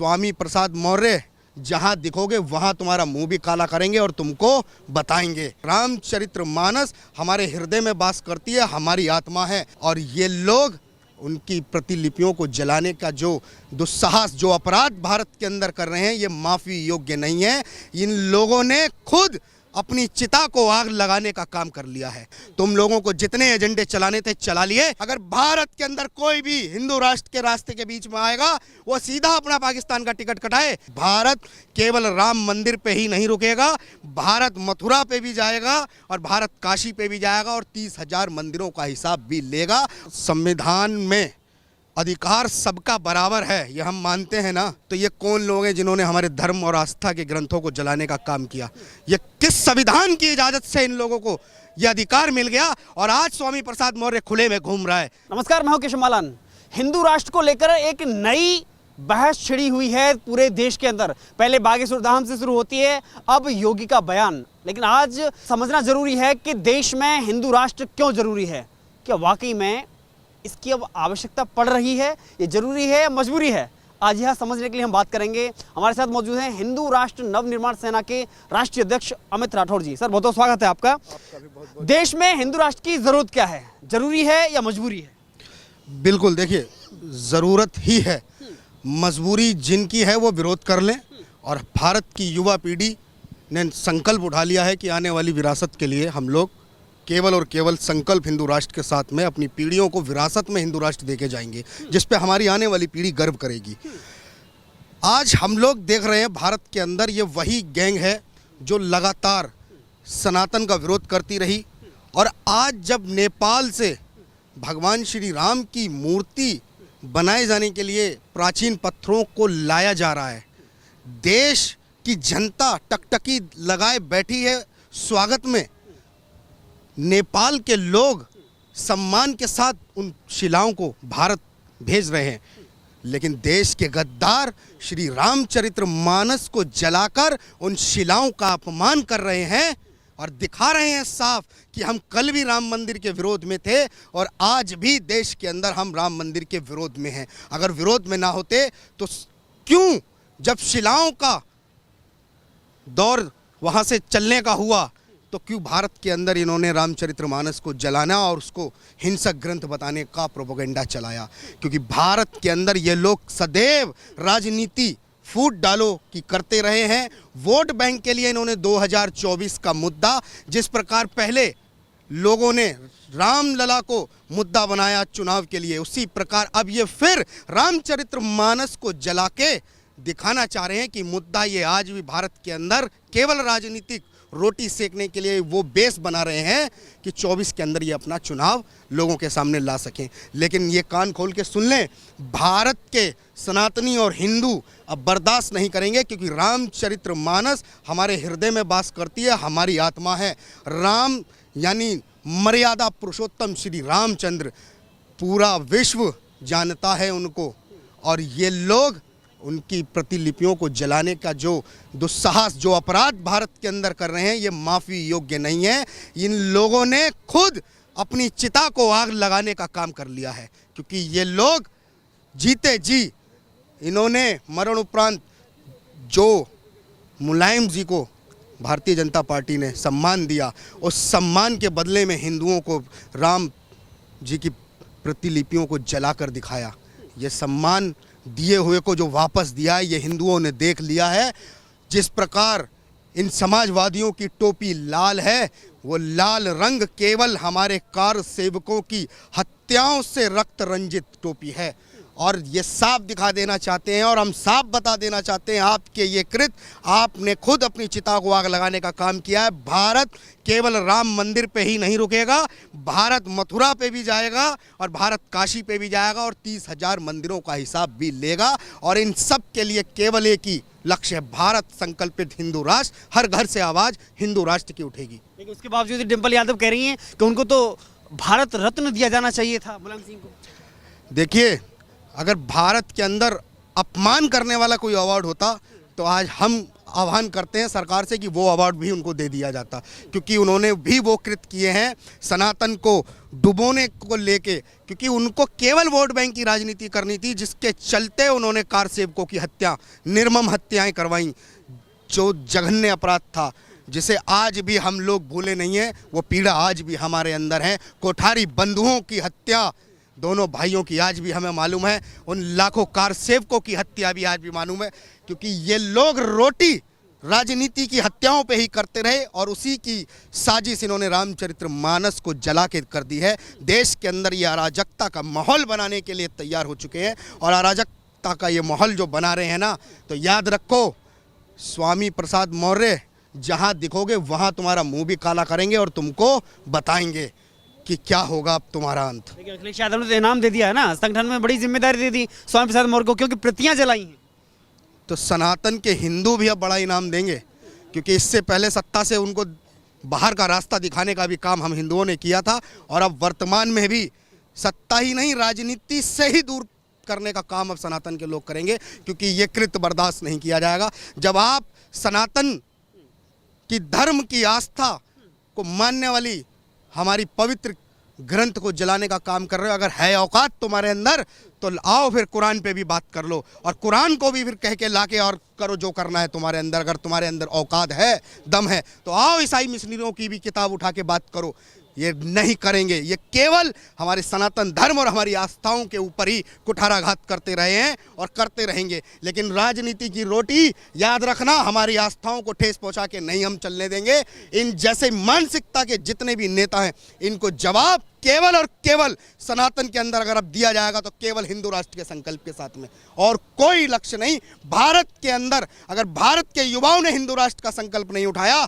स्वामी प्रसाद मौर्य जहां दिखोगे वहां तुम्हारा मुंह भी काला करेंगे और तुमको बताएंगे। रामचरितमानस हमारे हृदय में वास करती है, हमारी आत्मा है, और ये लोग उनकी प्रतिलिपियों को जलाने का जो दुस्साहस, जो अपराध भारत के अंदर कर रहे हैं, ये माफ़ी योग्य नहीं है। इन लोगों ने खुद अपनी चिता को आग लगाने का काम कर लिया है। तुम लोगों को जितने एजेंडे चलाने थे चला लिए। अगर भारत के अंदर कोई भी हिंदू राष्ट्र के रास्ते के बीच में आएगा, वो सीधा अपना पाकिस्तान का टिकट कटाए। भारत केवल राम मंदिर पे ही नहीं रुकेगा, भारत मथुरा पे भी जाएगा और भारत काशी पे भी जाएगा और 30,000 मंदिरों का हिसाब भी लेगा। संविधान में अधिकार सबका बराबर है, ये हम मानते हैं ना। तो ये कौन लोग हैं जिन्होंने हमारे धर्म और आस्था के ग्रंथों को जलाने का काम किया? ये किस संविधान की इजाजत से इन लोगों को ये अधिकार मिल गया और आज स्वामी प्रसाद मौर्य खुले में घूम रहा है? नमस्कार, मैं हूं केशव मालान। हिंदू राष्ट्र को लेकर एक नई बहस छिड़ी हुई है पूरे देश के अंदर। पहले बागेश्वर धाम से शुरू होती है, अब योगी का बयान। लेकिन आज समझना जरूरी है कि देश में हिंदू राष्ट्र क्यों जरूरी है। क्या वाकई में इसकी अब आवश्यकता पड़ रही है, ये जरूरी है या मजबूरी है? आज यह समझने के लिए हम बात करेंगे। हमारे साथ मौजूद हैं हिंदू राष्ट्र नवनिर्माण सेना के राष्ट्रीय अध्यक्ष अमित राठौड़ जी। सर, बहुत बहुत स्वागत है आपका। देश में हिंदू राष्ट्र की जरूरत क्या है, जरूरी है या मजबूरी है? बिल्कुल, देखिए, जरूरत ही है। मजबूरी जिनकी है वो विरोध कर लें। और भारत की युवा पीढ़ी ने संकल्प उठा लिया है कि आने वाली विरासत के लिए हम लोग केवल और केवल संकल्प हिंदू राष्ट्र के साथ में अपनी पीढ़ियों को विरासत में हिंदू राष्ट्र देके जाएंगे, जिस पे हमारी आने वाली पीढ़ी गर्व करेगी। आज हम लोग देख रहे हैं भारत के अंदर ये वही गैंग है जो लगातार सनातन का विरोध करती रही, और आज जब नेपाल से भगवान श्री राम की मूर्ति बनाए जाने के लिए प्राचीन पत्थरों को लाया जा रहा है, देश की जनता टकटकी लगाए बैठी है स्वागत में। नेपाल के लोग सम्मान के साथ उन शिलाओं को भारत भेज रहे हैं, लेकिन देश के गद्दार श्री रामचरितमानस को जलाकर उन शिलाओं का अपमान कर रहे हैं और दिखा रहे हैं साफ कि हम कल भी राम मंदिर के विरोध में थे और आज भी देश के अंदर हम राम मंदिर के विरोध में हैं। अगर विरोध में ना होते तो क्यों, जब शिलाओं का दौर वहाँ से चलने का हुआ, तो क्यों भारत के अंदर इन्होंने रामचरितमानस को जलाना और उसको हिंसक ग्रंथ बताने का प्रोपेगेंडा चलाया? क्योंकि भारत के अंदर ये लोग सदैव राजनीति फूट डालो की करते रहे हैं। वोट बैंक के लिए इन्होंने 2024 का मुद्दा, जिस प्रकार पहले लोगों ने रामलला को मुद्दा बनाया चुनाव के लिए, उसी प्रकार अब ये फिर रामचरितमानस को जला के दिखाना चाह रहे हैं कि मुद्दा ये आज भी भारत के अंदर केवल राजनीतिक रोटी सेकने के लिए वो बेस बना रहे हैं कि 24 के अंदर ये अपना चुनाव लोगों के सामने ला सकें। लेकिन ये कान खोल के सुन लें, भारत के सनातनी और हिंदू अब बर्दाश्त नहीं करेंगे, क्योंकि रामचरितमानस हमारे हृदय में वास करती है, हमारी आत्मा है। राम यानी मर्यादा पुरुषोत्तम श्री रामचंद्र, पूरा विश्व जानता है उनको, और ये लोग उनकी प्रतिलिपियों को जलाने का जो दुस्साहस, जो अपराध भारत के अंदर कर रहे हैं, ये माफ़ी योग्य नहीं है। इन लोगों ने खुद अपनी चिता को आग लगाने का काम कर लिया है, क्योंकि ये लोग जीते जी इन्होंने मरण उपरांत जो मुलायम जी को भारतीय जनता पार्टी ने सम्मान दिया, उस सम्मान के बदले में हिंदुओं को राम जी की प्रतिलिपियों को जलाकर दिखाया। ये सम्मान दिए हुए को जो वापस दिया है, ये हिंदुओं ने देख लिया है। जिस प्रकार इन समाजवादियों की टोपी लाल है, वो लाल रंग केवल हमारे कार सेवकों की हत्याओं से रक्त रंजित टोपी है, और ये साफ दिखा देना चाहते हैं और हम साफ बता देना चाहते हैं, आपके ये कृत, आपने खुद अपनी चिता को आग लगाने का काम किया है। भारत केवल राम मंदिर पे ही नहीं रुकेगा, भारत मथुरा पे भी जाएगा और भारत काशी पे भी जाएगा और 30,000 मंदिरों का हिसाब भी लेगा। और इन सब के लिए केवल एक ही लक्ष्य है, भारत संकल्पित हिंदू राष्ट्र। हर घर से आवाज़ हिंदू राष्ट्र की उठेगी। लेकिन उसके बावजूद डिम्पल यादव कह रही हैं कि उनको तो भारत रत्न दिया जाना चाहिए था, मुलायम सिंह को। देखिए, अगर भारत के अंदर अपमान करने वाला कोई अवार्ड होता तो आज हम आह्वान करते हैं सरकार से कि वो अवार्ड भी उनको दे दिया जाता, क्योंकि उन्होंने भी वो कृत किए हैं सनातन को डुबोने को लेके, क्योंकि उनको केवल वोट बैंक की राजनीति करनी थी, जिसके चलते उन्होंने कार सेवकों की हत्या, निर्मम हत्याएं करवाई, जो जघन्य अपराध था जिसे आज भी हम लोग भूले नहीं हैं। वो पीड़ा आज भी हमारे अंदर है। कोठारी बंधुओं की हत्या दोनों भाइयों की आज भी हमें मालूम है, उन लाखों कार सेवकों की हत्या भी आज भी मालूम है, क्योंकि ये लोग रोटी राजनीति की हत्याओं पे ही करते रहे और उसी की साजिश इन्होंने रामचरितमानस को जला के कर दी है। देश के अंदर ये अराजकता का माहौल बनाने के लिए तैयार हो चुके हैं और अराजकता का ये माहौल जो बना रहे हैं ना, तो याद रखो स्वामी प्रसाद मौर्य जहाँ दिखोगे वहाँ तुम्हारा मुंह भी काला करेंगे और तुमको बताएंगे कि क्या होगा अब तुम्हारा अंत। लेकिन अखिलेश यादव ने तो इनाम दे दिया है ना, संगठन में बड़ी जिम्मेदारी दे दी स्वामी प्रसाद मौर्य को, क्योंकि प्रतियां जलाई हैं। तो सनातन के हिंदू भी अब बड़ा इनाम देंगे, क्योंकि इससे पहले सत्ता से उनको बाहर का रास्ता दिखाने का भी काम हम हिंदुओं ने किया था, और अब वर्तमान में भी सत्ता ही नहीं राजनीति से ही दूर करने का काम अब सनातन के लोग करेंगे, क्योंकि ये कृत्य बर्दाश्त नहीं किया जाएगा। जब आप सनातन की धर्म की आस्था को मानने वाली हमारी पवित्र ग्रंथ को जलाने का काम कर रहे हो, अगर है औकात तुम्हारे अंदर तो आओ फिर कुरान पे भी बात कर लो और कुरान को भी फिर कह के लाके और करो जो करना है तुम्हारे अंदर। अगर तुम्हारे अंदर औकात है, दम है, तो आओ ईसाई मिशनरियों की भी किताब उठा के बात करो। ये नहीं करेंगे, ये केवल हमारे सनातन धर्म और हमारी आस्थाओं के ऊपर ही कुठाराघात करते रहे हैं और करते रहेंगे। लेकिन राजनीति की रोटी याद रखना, हमारी आस्थाओं को ठेस पहुंचा के नहीं हम चलने देंगे। इन जैसे मानसिकता के जितने भी नेता हैं, इनको जवाब केवल और केवल सनातन के अंदर अगर अब दिया जाएगा तो केवल हिंदू राष्ट्र के संकल्प के साथ में, और कोई लक्ष्य नहीं। भारत के अंदर अगर भारत के युवाओं ने हिंदू राष्ट्र का संकल्प नहीं उठाया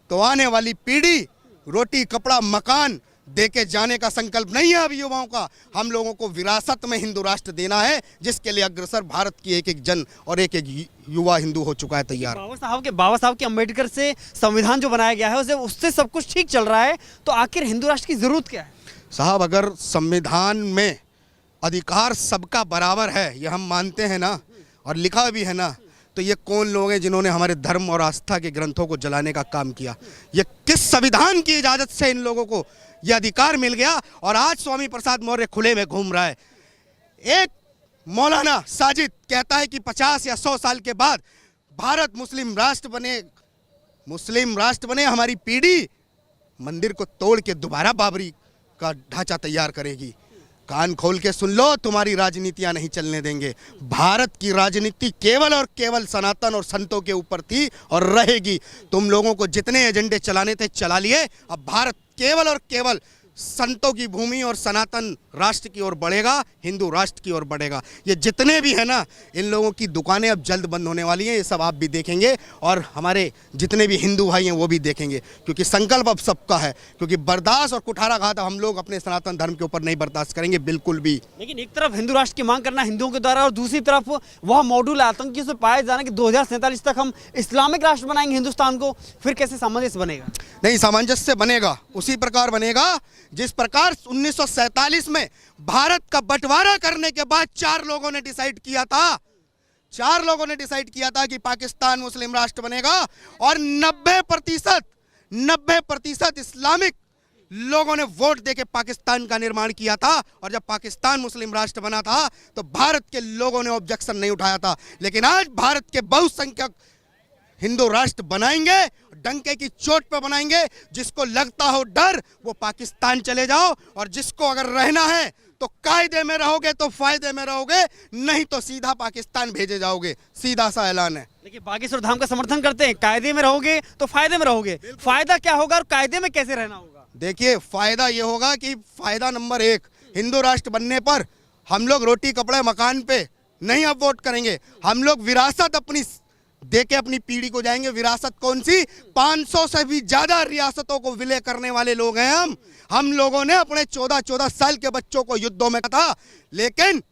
तो आने वाली पीढ़ी रोटी कपड़ा मकान देके जाने का संकल्प नहीं है अब युवाओं का। हम लोगों को विरासत में हिंदू राष्ट्र देना है, जिसके लिए अग्रसर भारत की एक एक जन और एक एक युवा हिंदू हो चुका है तैयार। बाबा साहब के अम्बेडकर से संविधान जो बनाया गया है उससे सब कुछ ठीक चल रहा है, तो आखिर हिंदू राष्ट्र की जरूरत क्या है? साहब, अगर संविधान में अधिकार सबका बराबर है, ये हम मानते हैं ना और लिखा भी है ना, तो ये कौन लोग हैं जिन्होंने हमारे धर्म और आस्था के ग्रंथों को जलाने का काम किया? ये किस संविधान की इजाजत से इन लोगों को ये अधिकार मिल गया? और आज स्वामी प्रसाद मौर्य खुले में घूम रहा है। एक मौलाना साजिद कहता है कि 50 या 100 साल के बाद भारत मुस्लिम राष्ट्र बने, हमारी पीढ़ी मंदिर को तोड़ के दोबारा बाबरी का ढांचा तैयार करेगी। कान खोल के सुन लो, तुम्हारी राजनीतियां नहीं चलने देंगे। भारत की राजनीति केवल और केवल सनातन और संतों के ऊपर थी और रहेगी। तुम लोगों को जितने एजेंडे चलाने थे चला लिए। अब भारत केवल और केवल संतों की भूमि और सनातन राष्ट्र की ओर बढ़ेगा, हिंदू राष्ट्र की ओर बढ़ेगा। ये जितने भी है ना, इन लोगों की दुकानें अब जल्द बंद होने वाली हैं। ये सब आप भी देखेंगे और हमारे जितने भी हिंदू भाई हैं वो भी देखेंगे, क्योंकि संकल्प अब सबका है। क्योंकि बर्दाश्त और कुठाराघात हम लोग अपने सनातन धर्म के ऊपर नहीं बर्दाश्त करेंगे, बिल्कुल भी। लेकिन एक तरफ हिंदू राष्ट्र की मांग करना हिंदुओं के द्वारा और दूसरी तरफ वह मॉड्यूल आतंकियों से पाया जाना कि 2047 तक हम इस्लामिक राष्ट्र बनाएंगे हिंदुस्तान को, फिर कैसे सामंजस्य बनेगा? नहीं, सामंजस्य बनेगा, उसी प्रकार बनेगा जिस प्रकार 1947 में भारत का बंटवारा करने के बाद 4 लोगों ने डिसाइड किया था कि पाकिस्तान मुस्लिम राष्ट्र बनेगा, और 90% इस्लामिक लोगों ने वोट देके पाकिस्तान का निर्माण किया था। और जब पाकिस्तान मुस्लिम राष्ट्र बना था तो भारत के लोगों ने ऑब्जेक्शन नहीं उठाया था। लेकिन आज भारत के बहुसंख्यक हिंदू राष्ट्र बनाएंगे, डंके की चोट पे बनाएंगे। जिसको लगता हो डर वो पाकिस्तान चले जाओ, और जिसको अगर रहना है तो कायदे में रहोगे तो फायदे में रहोगे, नहीं तो सीधा पाकिस्तान भेजे जाओगे। सीधा सा ऐलान है। देखिए, बागेश्वर धाम का समर्थन करते हैं, कायदे में रहोगे तो फायदे में रहोगे। फायदा क्या होगा और कायदे में कैसे रहना होगा? देखिए, फायदा ये होगा कि फायदा नंबर 1, हिंदू राष्ट्र बनने पर हम लोग रोटी कपड़े मकान पे नहीं अब वोट करेंगे। हम लोग विरासत अपनी देके अपनी पीढ़ी को जाएंगे। विरासत कौन सी? 500 से भी ज्यादा रियासतों को विलय करने वाले लोग हैं हम लोगों ने अपने 14-14 साल के बच्चों को युद्धों में था, लेकिन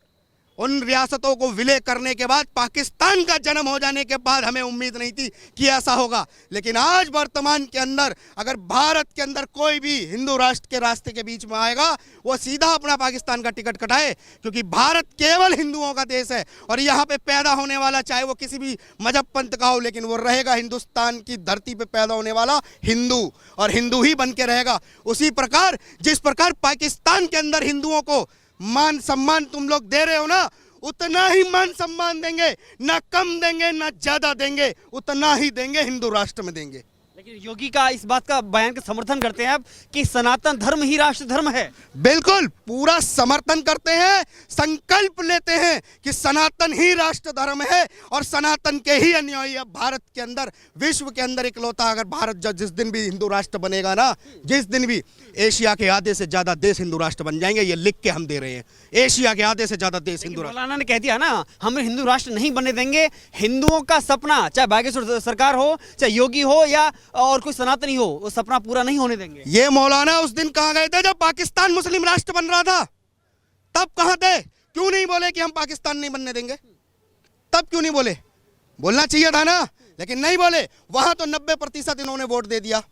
उन रियासतों को विलय करने के बाद, पाकिस्तान का जन्म हो जाने के बाद हमें उम्मीद नहीं थी कि ऐसा होगा। लेकिन आज वर्तमान के अंदर अगर भारत के अंदर कोई भी हिंदू राष्ट्र के रास्ते के बीच में आएगा, वो सीधा अपना पाकिस्तान का टिकट कटाए, क्योंकि भारत केवल हिंदुओं का देश है और यहाँ पे पैदा होने वाला, चाहे वो किसी भी मजहब पंथ का हो, लेकिन वो रहेगा हिंदुस्तान की धरती पे पैदा होने वाला हिंदू, और हिंदू ही बन के रहेगा। उसी प्रकार जिस प्रकार पाकिस्तान के अंदर हिंदुओं को मान सम्मान तुम लोग दे रहे हो ना, उतना ही मान सम्मान देंगे, ना कम देंगे ना ज्यादा देंगे, उतना ही देंगे, हिंदू राष्ट्र में देंगे। लेकिन योगी का इस बात का बयान का समर्थन करते हैं आप कि सनातन धर्म ही राष्ट्र धर्म है। बिल्कुल पूरा समर्थन करते हैं, संकल्प लेते हैं कि सनातन ही राष्ट्र धर्म है और सनातन के ही अनुयायी। अब भारत के अंदर, विश्व के अंदर इकलौता, अगर भारत जिस दिन भी हिंदू राष्ट्र बनेगा ना, जिस दिन भी, एशिया के आधे से ज्यादा देश हिंदू राष्ट्र बन जाएंगे। ये लिख के हम दे रहे हैं, एशिया के आधे से ज्यादा देश हिंदू राष्ट्र। मौलाना ने कह दिया ना, हम हिंदू राष्ट्र नहीं बनने देंगे। हिंदुओं का सपना, चाहे बागेश्वर सरकार हो, चाहे योगी हो या और कोई सनातनी हो, वो सपना पूरा नहीं होने देंगे। ये मौलाना उस दिन कहाँ गए थे जब पाकिस्तान मुस्लिम राष्ट्र बन रहा था? तब कहाँ थे? क्यों नहीं बोले कि हम पाकिस्तान नहीं बनने देंगे? तब क्यों नहीं बोले? बोलना चाहिए था ना, लेकिन नहीं बोले। वहां तो 90% इन्होंने वोट दे दिया,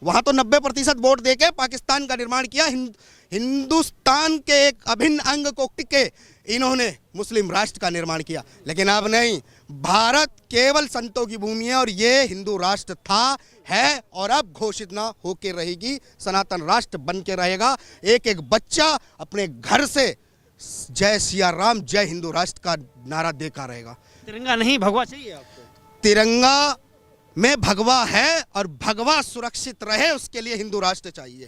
वहां तो 90% वोट देके पाकिस्तान का निर्माण किया। हिंदुस्तान के एक अभिन्न अंग को टिके इन्होंने मुस्लिम राष्ट्र का निर्माण किया। लेकिन अब नहीं, भारत केवल संतों की भूमि है और ये हिंदू राष्ट्र था, है और अब घोषित ना होके रहेगी, सनातन राष्ट्र बन के रहेगा। एक एक बच्चा अपने घर से जय सिया राम, जय हिंदू राष्ट्र का नारा देता रहेगा। तिरंगा नहीं, भगवा चाहिए आपको? तिरंगा में भगवा है और भगवा सुरक्षित रहे, उसके लिए हिंदू राष्ट्र चाहिए।